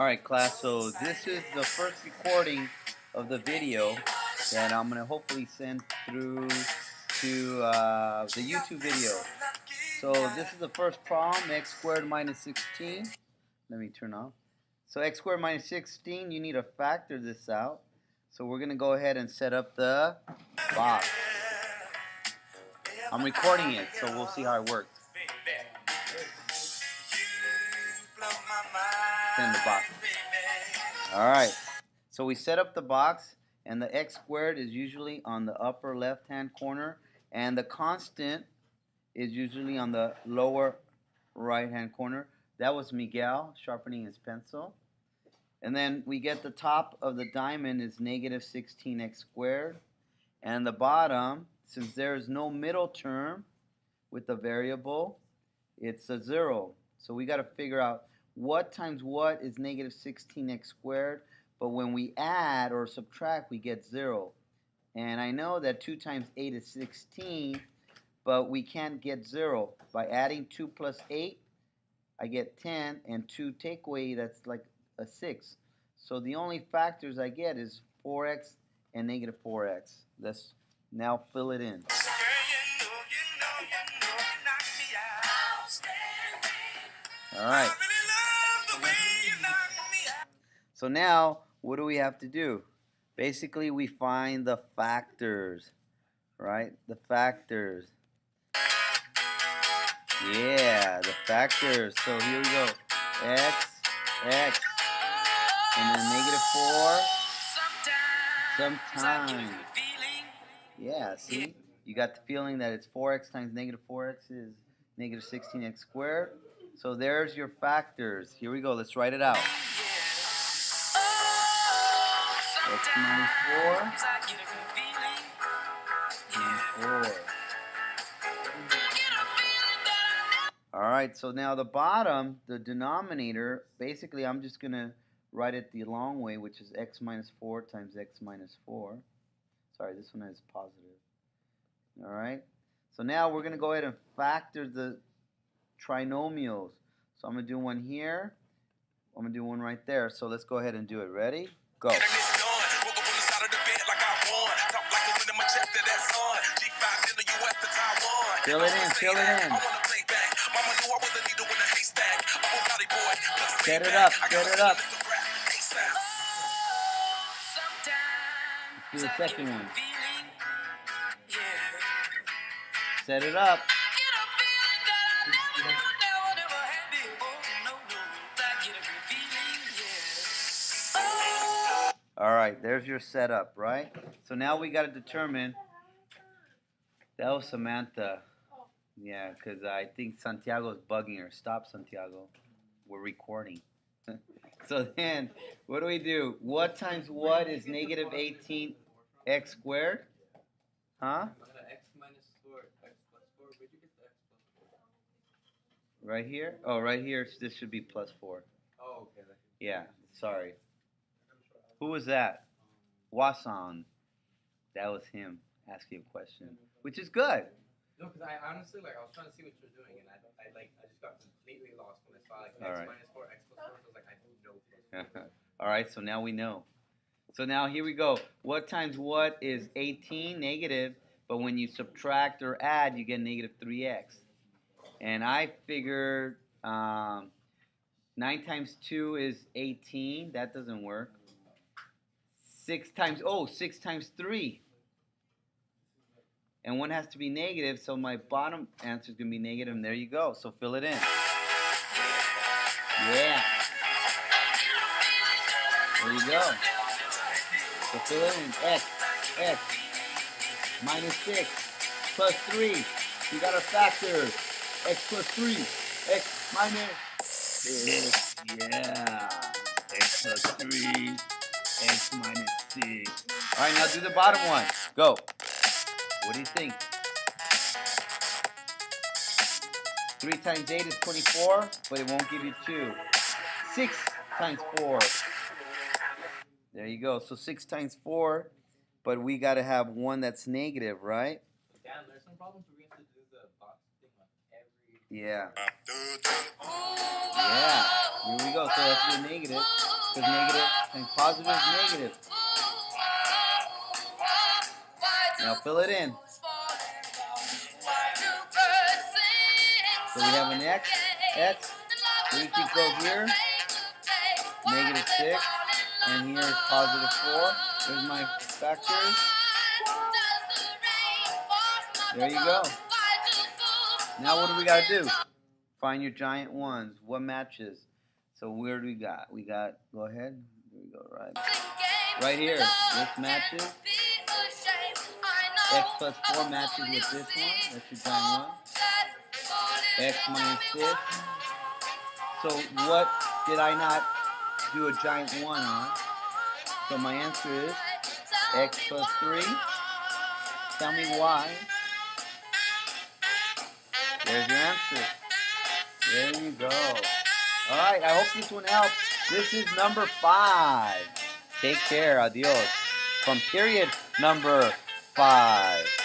Alright class, so this is the first recording of the video that I'm going to hopefully send through to the YouTube video. So this is the first problem, x squared minus 16. Let me turn off. So x squared minus 16, you need to factor this out. So we're going to go ahead and set up the box. I'm recording it, so we'll see how it works. In the box. Alright, so we set up the box, and the x squared is usually on the upper left hand corner, and the constant is usually on the lower right hand corner. That was Miguel sharpening his pencil. And then we get the top of the diamond is negative 16x squared, and the bottom, since there is no middle term with the variable, it's a 0. So we got to figure out what times what is negative 16x squared, but when we add or subtract we get 0. And I know that 2 times 8 is 16, but we can't get 0. By adding 2 plus 8 I get 10, and 2 take away, that's like a 6. So the only factors I get is 4x and negative 4x. Let's now fill it in. Alright. So now, what do we have to do? Basically, we find the factors, right? The factors. Yeah, the factors. So here we go. X, and then negative 4 sometimes. Yeah, see? You got the feeling that it's 4x times negative 4x is negative 16x squared. So there's your factors. Here we go. Let's write it out. X minus 4 and 4. Alright, so now the bottom, the denominator, basically I'm just going to write it the long way, which is x minus 4 times x minus 4. Sorry, this one is positive. Alright, so now we're going to go ahead and factor the trinomials. So I'm going to do one here. I'm going to do one right there. So let's go ahead and do it. Ready? Go. Fill it in, fill it in. Set it up, set it up. Let's do the second one. Set it up. Alright, there's your setup, right? So now we got to determine. That was Samantha. Yeah, because I think Santiago's bugging her. Stop, Santiago. We're recording. So then, what do we do? What times what is negative 18x squared? Huh? X minus 4, x plus 4. Where'd you get the x plus 4? Right here? Oh, right here. This should be plus 4. Oh, okay. Yeah, sorry. Who was that? Wasan. That was him asking a question, which is good. No, because I honestly, I was trying to see what you're doing, and I just got completely lost when I saw, x minus 4, x plus 4, so I was like, I don't know plus 4. Alright, so now we know. So now here we go. What times what is 18? Negative, but when you subtract or add, you get negative 3x. And I figured 9 times 2 is 18. That doesn't work. 6 times 3. And one has to be negative, so my bottom answer is going to be negative, and there you go. So fill it in. Yeah. There you go. So fill it in. X minus 6 plus 3. We got our factors. X plus 3. X minus 6. Yeah. X plus 3. X minus 6. All right, now do the bottom one. Go. What do you think? 3 times 8 is 24, but it won't give you 2. 6 times 4. There you go. So 6 times 4, but we got to have one that's negative, right? Dan, there's some problems where we have to do the box thing on every... Yeah. Yeah. Here we go. So that's your negative. because negative and positive is negative. Now fill it in. So we have an x, we can go here, negative 6, and here is positive 4. There's my factors. There you go. Now what do we got to do? Find your giant ones. What matches? So where do we got? We got, go ahead. Here we go, right here. This matches. X plus 4 matches with this one. That's your giant one. X minus 6. So what did I not do a giant 1 on? So my answer is X plus 3. Tell me why. There's your answer. There you go. Alright, I hope this one helped. This is number 5. Take care. Adios. From period number 5.